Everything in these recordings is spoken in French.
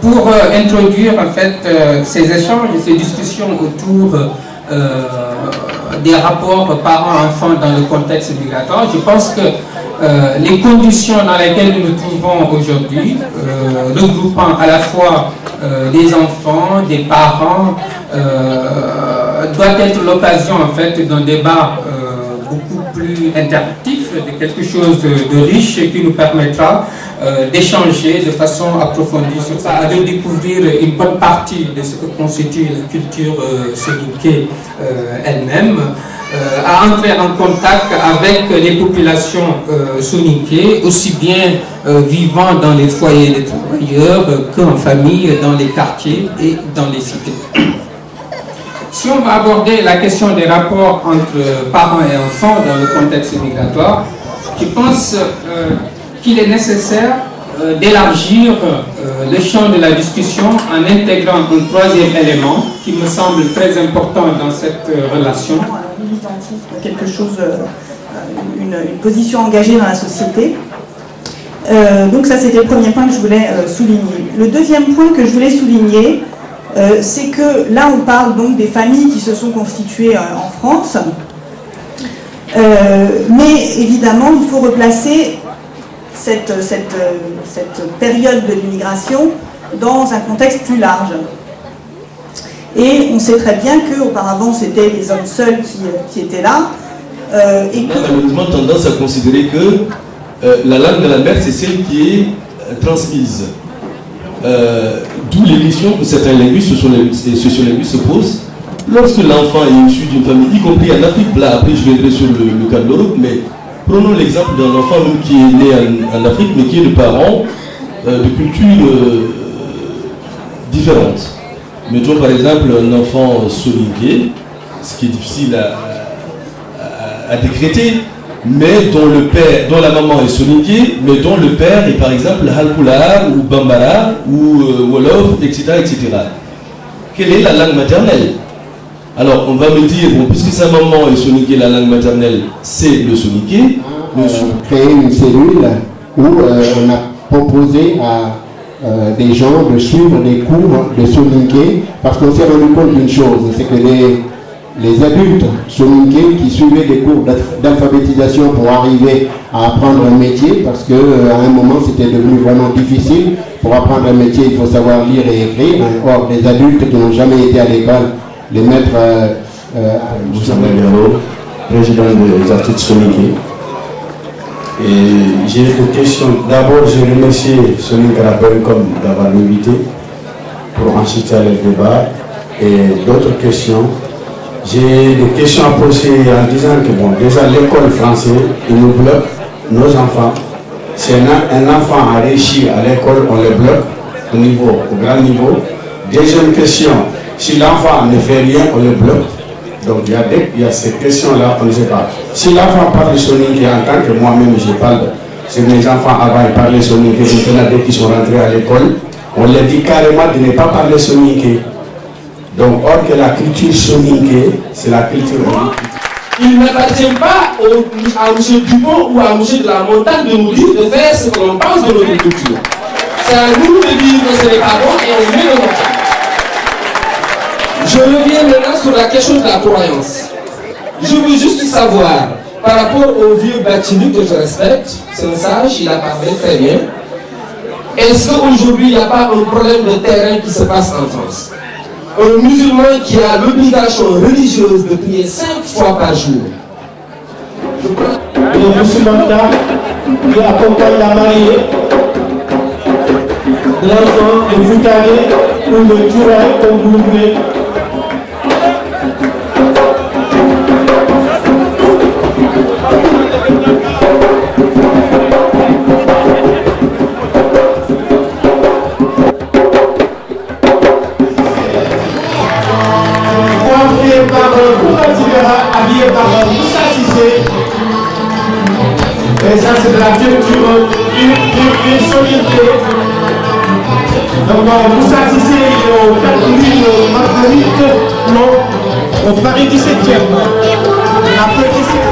Pour introduire en fait ces échanges et ces discussions autour des rapports parents-enfants dans le contexte migratoire, je pense que les conditions dans lesquelles nous nous trouvons aujourd'hui, regroupant à la fois des enfants, des parents, doit être l'occasion en fait d'un débat beaucoup plus interactif, de quelque chose de riche qui nous permettra d'échanger de façon approfondie sur ça, de découvrir une bonne partie de ce que constitue la culture soninké elle-même, à entrer en contact avec les populations soninké, aussi bien vivant dans les foyers des travailleurs qu'en famille, dans les quartiers et dans les cités. Si on va aborder la question des rapports entre parents et enfants dans le contexte migratoire, je pense qu'il est nécessaire d'élargir le champ de la discussion en intégrant un troisième élément qui me semble très important dans cette relation. Quelque chose, une position engagée dans la société. Donc ça, c'était le premier point que je voulais souligner. Le deuxième point que je voulais souligner, c'est que là, on parle donc des familles qui se sont constituées en France. Mais évidemment, il faut replacer cette période de l'immigration dans un contexte plus large. Et on sait très bien qu'auparavant, c'était les hommes seuls qui étaient là. Et on a malheureusement tendance à considérer que la langue de la mère, c'est celle qui est transmise. D'où les questions que certains linguistes et sociolinguistes se posent. Lorsque l'enfant est issu d'une famille, y compris en Afrique, là après je viendrai sur le cas de l'Europe, mais prenons l'exemple d'un enfant qui est né en Afrique, mais qui est de parents de cultures différentes. Mettons par exemple un enfant soninké, ce qui est difficile à décréter, mais dont la maman est soninké, mais dont le père est par exemple halpulaar ou bambara ou wolof, etc., etc. Quelle est la langue maternelle? Alors on va me dire, bon, puisque sa maman est soninké, la langue maternelle c'est le soninké. Créer une cellule où on a proposé à des gens de suivre des cours de soninké, parce qu'on s'est rendu compte d'une chose, c'est que les adultes soninké qui suivaient des cours d'alphabétisation pour arriver à apprendre un métier, parce qu'à un moment c'était devenu vraiment difficile. Pour apprendre un métier, il faut savoir lire et écrire. Or, les adultes qui n'ont jamais été à l'école, les mettre... Moussa Magaro, président des artistes soninké. Et j'ai des questions. D'abord, je remercie Soninké Rabencom d'avoir m'invité pour ensuite aller au débat. Et d'autres questions. J'ai des questions à poser en disant que, bon, déjà l'école française, il nous bloque nos enfants. Si un enfant a réussi à l'école, on le bloque au grand niveau. Deuxième question, si l'enfant ne fait rien, on le bloque. Donc il y a ces questions-là, on ne sait pas. Si l'enfant parle soninké en tant que moi-même je parle, c'est mes enfants avant ils parlaient soninké, maintenant dès qu'ils sont rentrés à l'école, on leur dit carrément de ne pas parler soninké. Donc or que la culture soninké, c'est la culture. Il n'appartient pas à M. Dupont ou à M. de la Montagne de nous dire de faire ce que l'on pense de notre culture. C'est à nous de dire que ce n'est pas bon et on met le nom. Je reviens maintenant sur la question de la croyance. Je veux juste savoir, par rapport au vieux Batini que je respecte, c'est un sage, il a parlé très bien. Est-ce qu'aujourd'hui il n'y a pas un problème de terrain qui se passe en France? Un musulman qui a l'obligation religieuse de prier 5 fois par jour. Le musulman qui accompagne la mariée, l'enfant, le Voutane ou le Toura, comme vous voulez. Moussa Cissé au Calculi, Marguerite, non, au Paris 17e. Applaudissez.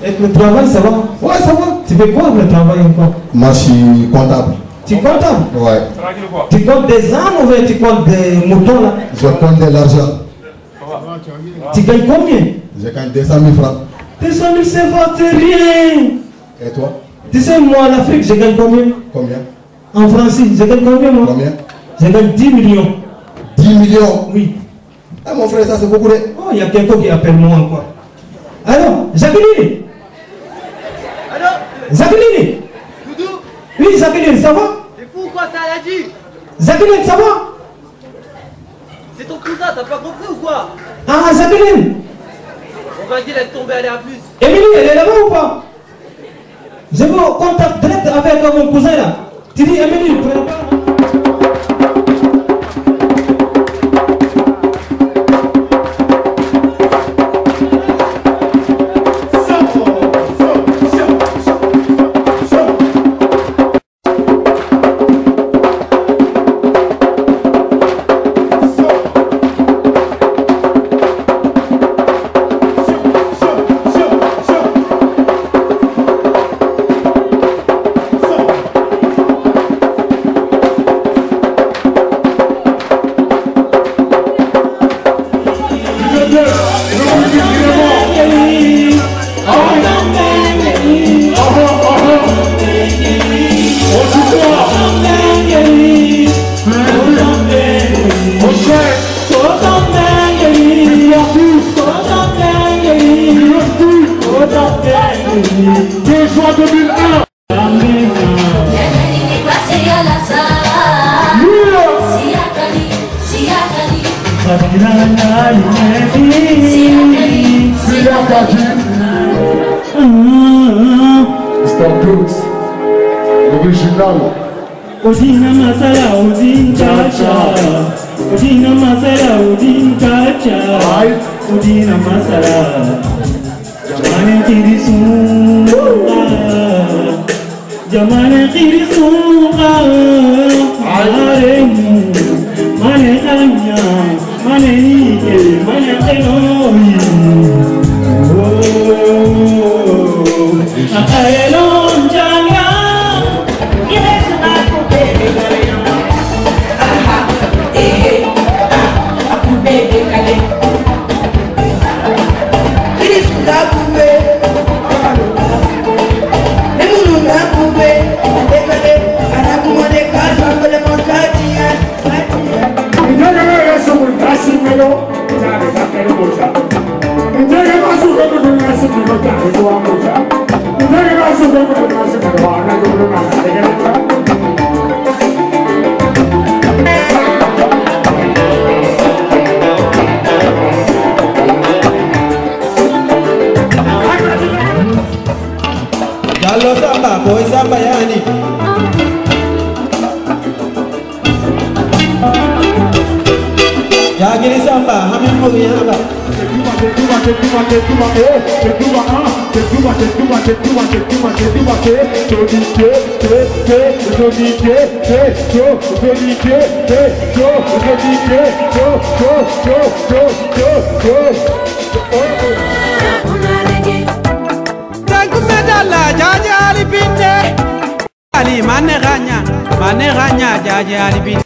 Et le travail, ça va? Ouais, ça va. Tu fais quoi le travail encore? Moi, je suis comptable. Tu es comptable? Ouais. Tu comptes des ânes ou bien tu comptes des moutons là? Je compte de l'argent. Tu gagnes combien? Je gagne 200 000 francs. 200 000 c'est pas rien. Et toi? Tu sais, moi en Afrique, je gagne combien? Combien? En français, je gagne combien moi? Combien? Je gagne 10 millions. 10 millions? Oui. Ah mon frère, ça c'est beaucoup de... Oh, il y a quelqu'un qui appelle moi encore. Alors, Jacqueline? Alors? Jacqueline? Doudou? Oui, Jacqueline, ça va? T'es fou ou quoi, ça l'a dit? Jacqueline, ça va? C'est ton cousin, t'as pas compris ou quoi? Ah, Jacqueline! On va dire, laisse tomber, aller à plus. Émilie, elle est là-bas ou pas? Je veux contact direct avec mon cousin là. Tu dis, Émilie, prépare. Odina masala odin kacha, odina masala odin kacha, odina masala. Jamane kirisunga, aremu, mane anya, mane nike, mane kenoi. Oh, ayelon janga. Jallo samba boy samba yani Yagiri samba hamin mo yamba Ali mane ganya jaje ali bin